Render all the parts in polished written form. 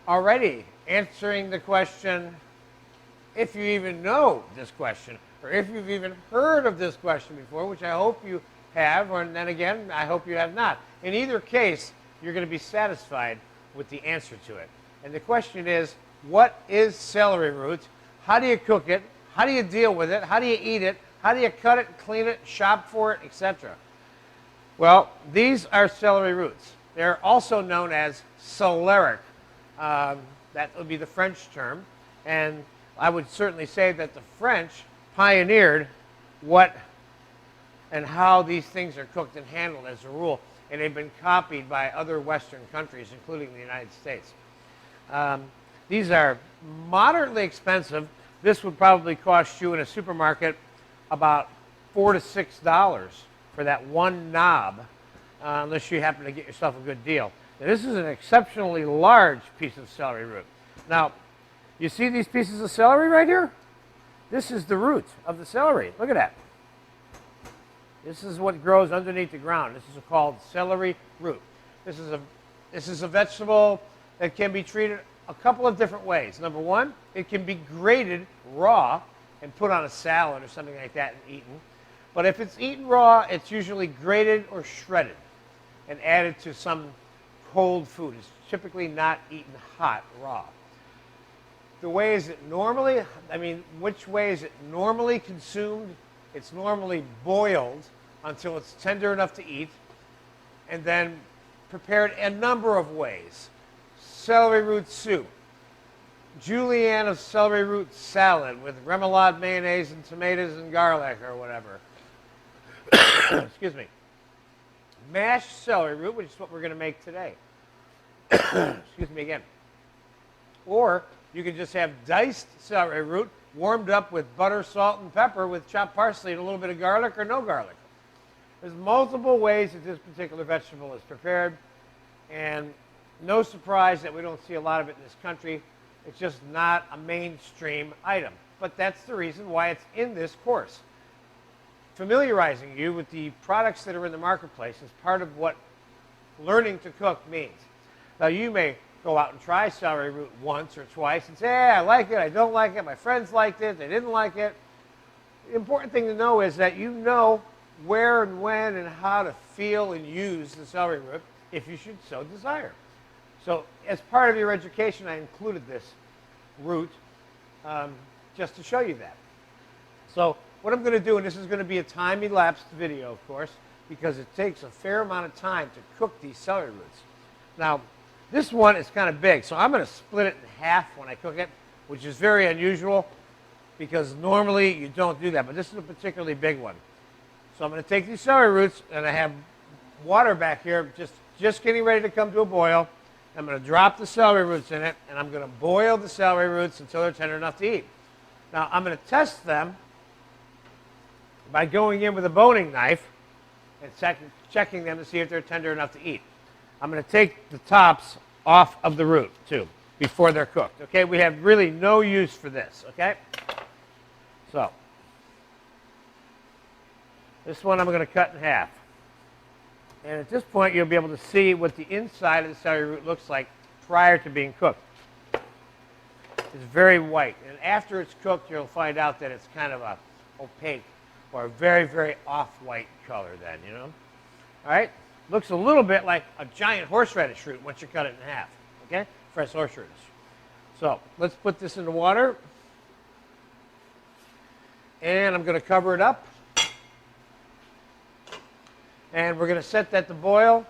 already answering the question, if you even know this question, or if you've even heard of this question before, which I hope you have, or then again, I hope you have not. In either case, you're going to be satisfied with the answer to it. And the question is, what is celery root? How do you cook it? How do you deal with it? How do you eat it? How do you cut it, clean it, shop for it, etc.? Well, these are celery roots. They're also known as celeriac. That would be the French term. And I would certainly say that the French pioneered what and how these things are cooked and handled as a rule. And they've been copied by other Western countries, including the United States. These are moderately expensive. This would probably cost you in a supermarket about $4 to $6 for that one knob, unless you happen to get yourself a good deal. Now, this is an exceptionally large piece of celery root. Now, you see these pieces of celery right here? This is the root of the celery. Look at that. This is what grows underneath the ground. This is called celery root. This is a vegetable that can be treated a couple of different ways. Number one, it can be grated raw and put on a salad or something like that and eaten. But if it's eaten raw, it's usually grated or shredded and added to some cold food. It's typically not eaten hot, raw. The way is it normally, which way is it normally consumed? It's normally boiled until it's tender enough to eat, and then prepared a number of ways. Celery root soup, julienne of celery root salad with remoulade mayonnaise and tomatoes and garlic or whatever. Excuse me. Mashed celery root, which is what we're going to make today. Excuse me again. Or you can just have diced celery root warmed up with butter, salt, and pepper with chopped parsley and a little bit of garlic or no garlic. There's multiple ways that this particular vegetable is prepared, and no surprise that we don't see a lot of it in this country. It's just not a mainstream item. But that's the reason why it's in this course. Familiarizing you with the products that are in the marketplace is part of what learning to cook means. Now, you may go out and try celery root once or twice and say, hey, I like it, I don't like it, my friends liked it, they didn't like it. The important thing to know is that you know where and when and how to feel and use the celery root if you should so desire. So as part of your education, I included this root just to show you that. So what I'm going to do, and this is going to be a time-elapsed video, of course, because it takes a fair amount of time to cook these celery roots. Now, this one is kind of big, so I'm going to split it in half when I cook it, which is very unusual because normally you don't do that, but this is a particularly big one. So I'm going to take these celery roots, and I have water back here just getting ready to come to a boil. I'm going to drop the celery roots in it, and I'm going to boil the celery roots until they're tender enough to eat. Now, I'm going to test them by going in with a boning knife and checking them to see if they're tender enough to eat. I'm going to take the tops off of the root, too, before they're cooked. Okay, we have really no use for this, okay? So, this one I'm going to cut in half. And at this point, you'll be able to see what the inside of the celery root looks like prior to being cooked. It's very white. And after it's cooked, you'll find out that it's kind of a opaque or a very, very off-white color then, you know? All right? Looks a little bit like a giant horseradish root once you cut it in half, okay? Fresh horseradish. So let's put this in the water. And I'm going to cover it up. And we're going to set that to boil.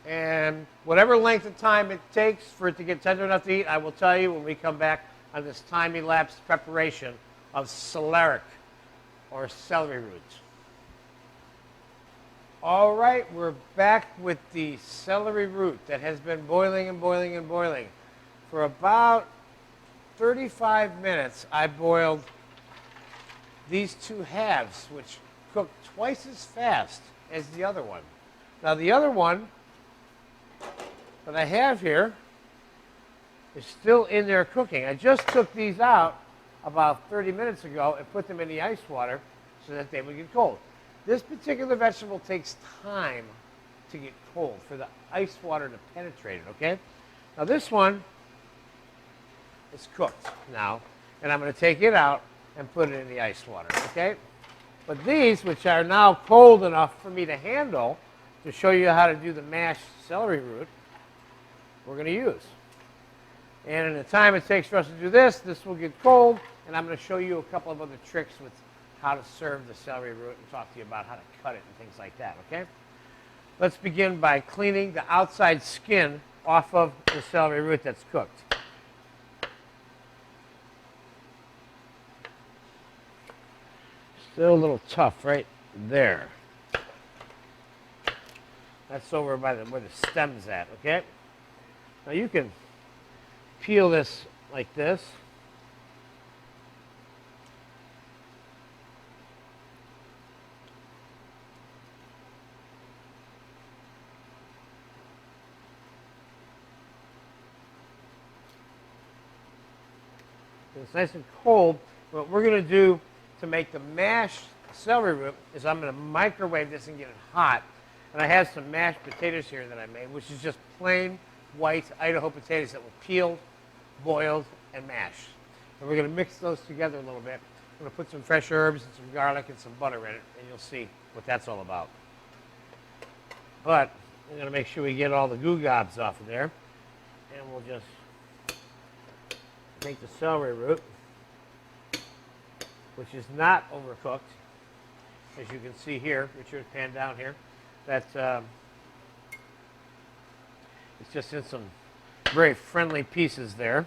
And whatever length of time it takes for it to get tender enough to eat, I will tell you when we come back on this time-elapsed preparation of celeriac, or celery roots. All right, we're back with the celery root that has been boiling and boiling and boiling. For about 35 minutes, I boiled these two halves, which cook twice as fast as the other one. Now, the other one that I have here is still in there cooking. I just took these out about 30 minutes ago and put them in the ice water so that they would get cold. This particular vegetable takes time to get cold for the ice water to penetrate it, okay? Now this one is cooked now, and I'm going to take it out and put it in the ice water, okay? But these, which are now cold enough for me to handle, to show you how to do the mashed celery root, we're going to use. And in the time it takes for us to do this, this will get cold, and I'm going to show you a couple of other tricks with how to serve the celery root and talk to you about how to cut it and things like that, okay? Let's begin by cleaning the outside skin off of the celery root that's cooked. Still a little tough right there. That's over by where the stem's at, okay? Now you can peel this like this. It's nice and cold. What we're going to do to make the mashed celery root is I'm going to microwave this and get it hot. And I have some mashed potatoes here that I made, which is just plain white Idaho potatoes that were peeled, boiled, and mashed. And we're going to mix those together a little bit. I'm going to put some fresh herbs and some garlic and some butter in it, and you'll see what that's all about. But I'm going to make sure we get all the goo gobs off of there. And we'll just take the celery root, which is not overcooked, as you can see here. Richard, pan down here. That's it's just in some very friendly pieces there.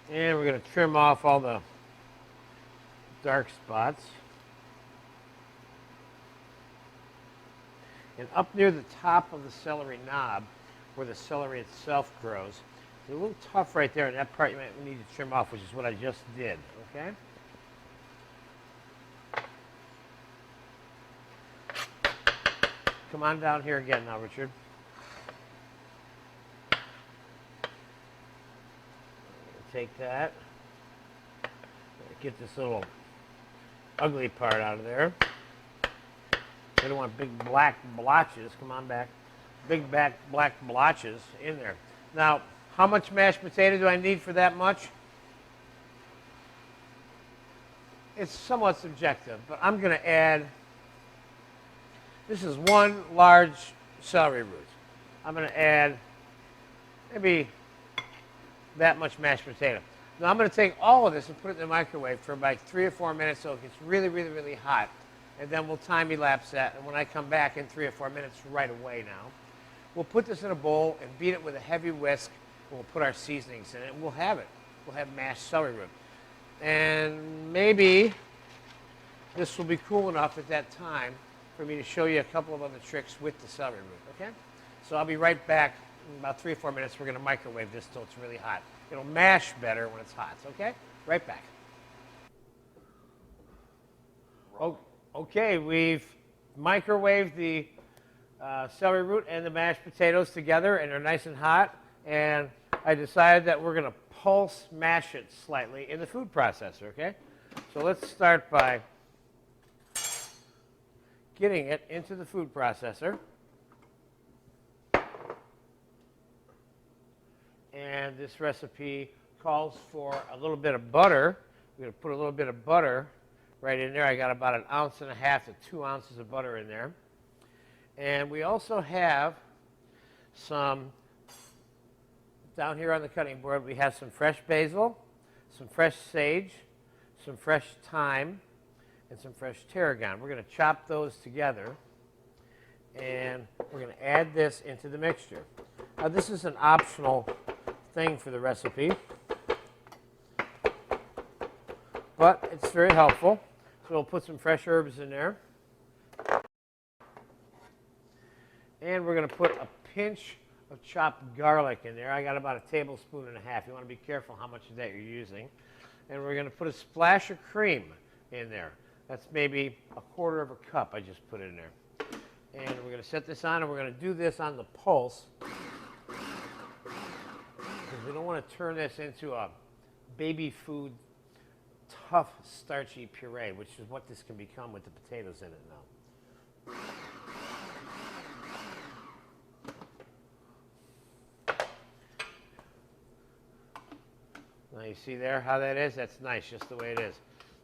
And we're going to trim off all the dark spots. And up near the top of the celery knob, where the celery itself grows, it's a little tough right there, and that part you might need to trim off, which is what I just did, okay? Come on down here again now, Richard. Take that. Get this little ugly part out of there. We don't want big black blotches. Come on back. Big black blotches in there. Now, how much mashed potato do I need for that much? It's somewhat subjective, but I'm going to add, this is one large celery root. I'm going to add maybe that much mashed potato. Now I'm going to take all of this and put it in the microwave for about 3 or 4 minutes so it gets really, really, really hot. And then we'll time elapse that. And when I come back in 3 or 4 minutes right away now, we'll put this in a bowl and beat it with a heavy whisk. And we'll put our seasonings in it. And we'll have it. We'll have mashed celery root. And maybe this will be cool enough at that time for me to show you a couple of other tricks with the celery root. Okay? So I'll be right back. In about 3 or 4 minutes, we're going to microwave this till it's really hot. It'll mash better when it's hot, okay? Right back. Oh, okay, we've microwaved the celery root and the mashed potatoes together, and they're nice and hot. And I decided that we're going to pulse mash it slightly in the food processor, okay? So let's start by getting it into the food processor. And this recipe calls for a little bit of butter. We're going to put a little bit of butter right in there. I got about 1.5 ounces to 2 ounces of butter in there. And we also have some, down here on the cutting board, we have some fresh basil, some fresh sage, some fresh thyme, and some fresh tarragon. We're going to chop those together, and we're going to add this into the mixture. Now, this is an optional thing for the recipe, but it's very helpful. So we'll put some fresh herbs in there, and we're going to put a pinch of chopped garlic in there. I got about 1.5 tablespoons. You want to be careful how much of that you're using. And we're going to put a splash of cream in there. That's maybe 1/4 cup I just put in there. And we're going to set this on, and we're going to do this on the pulse, because we don't want to turn this into a baby food tough, starchy puree, which is what this can become with the potatoes in it now. Now you see there how that is? That's nice, just the way it is.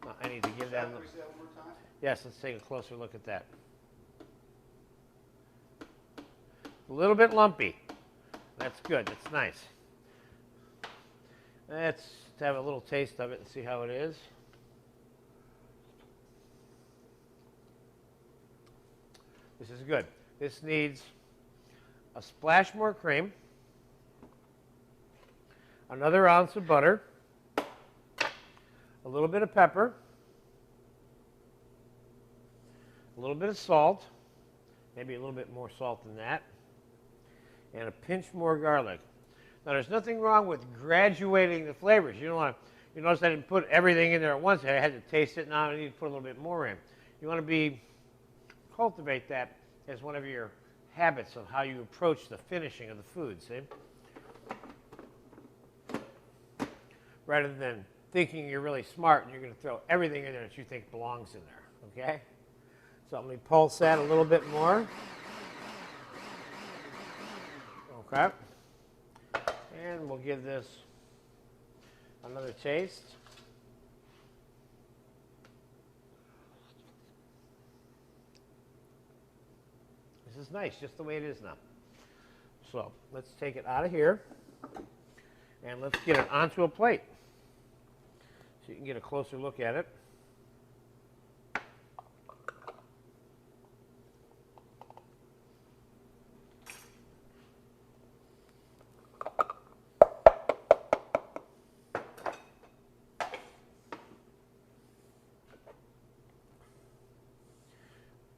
Now, I need to give that a look. Yes, let's take a closer look at that. A little bit lumpy. That's good. That's nice. Let's have a little taste of it and see how it is. This is good. This needs a splash more cream, another ounce of butter, a little bit of pepper, a little bit of salt, maybe a little bit more salt than that, and a pinch more garlic. Now, there's nothing wrong with graduating the flavors. You don't want to, you notice I didn't put everything in there at once. I had to taste it. Now I need to put a little bit more in. You want to cultivate that as one of your habits of how you approach the finishing of the food, see? Rather than thinking you're really smart and you're going to throw everything in there that you think belongs in there, okay? So let me pulse that a little bit more. Okay. And we'll give this another taste. This is nice, just the way it is now. So let's take it out of here and let's get it onto a plate so you can get a closer look at it.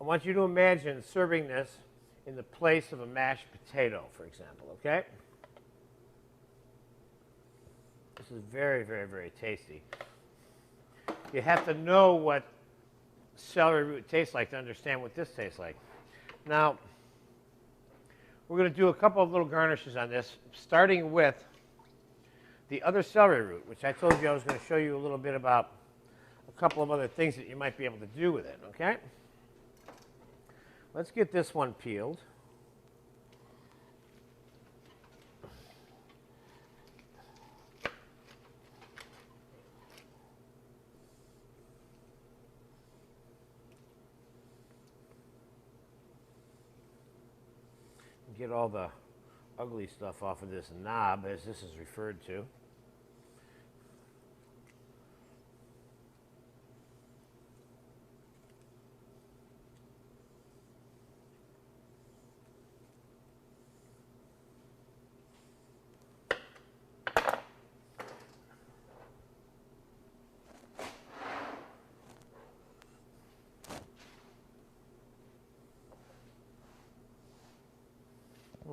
I want you to imagine serving this in the place of a mashed potato, for example, okay? This is very, very, very tasty. You have to know what celery root tastes like to understand what this tastes like. Now, we're going to do a couple of little garnishes on this, starting with the other celery root, which I told you I was going to show you a little bit about a couple of other things that you might be able to do with it, okay? Let's get this one peeled. Get all the ugly stuff off of this knob, as this is referred to.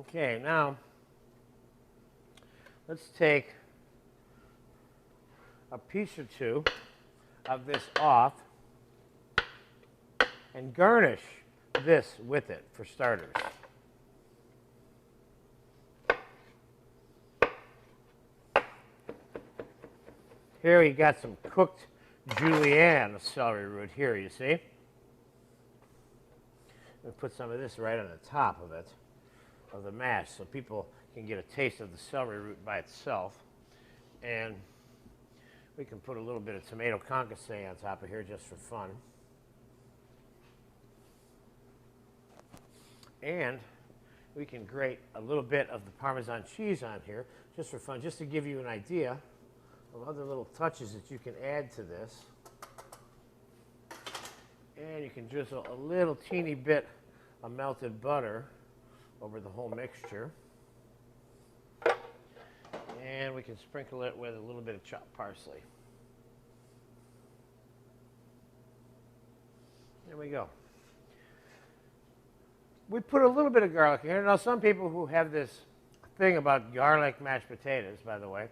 Okay, now let's take a piece or two of this off and garnish this with it for starters. Here we got some cooked julienne celery root here, you see? We'll put some of this right on the top of it, of the mash, so people can get a taste of the celery root by itself. And we can put a little bit of tomato concasse on top of here just for fun. And we can grate a little bit of the Parmesan cheese on here just for fun, just to give you an idea of other little touches that you can add to this. And you can drizzle a little teeny bit of melted butter over the whole mixture. And we can sprinkle it with a little bit of chopped parsley. There we go. We put a little bit of garlic in here. Now, some people who have this thing about garlic mashed potatoes, by the way,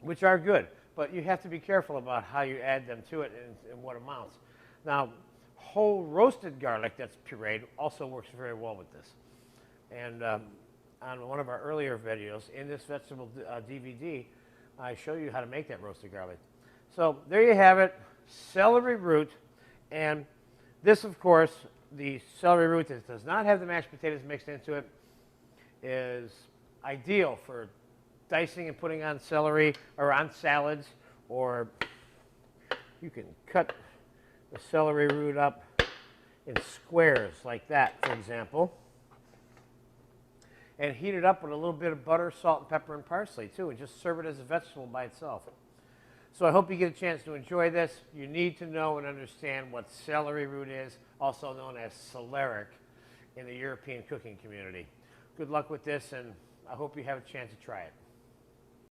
which are good, but you have to be careful about how you add them to it and what amounts. Now, whole roasted garlic that's pureed also works very well with this. And on one of our earlier videos in this vegetable DVD, I show you how to make that roasted garlic. So there you have it, celery root. And this, of course, the celery root that does not have the mashed potatoes mixed into it is ideal for dicing and putting on celery or on salads, or you can cut the celery root up in squares like that, for example, and heat it up with a little bit of butter, salt, and pepper, and parsley too, and just serve it as a vegetable by itself. So I hope you get a chance to enjoy this. You need to know and understand what celery root is, also known as celeriac in the European cooking community. Good luck with this, and I hope you have a chance to try it.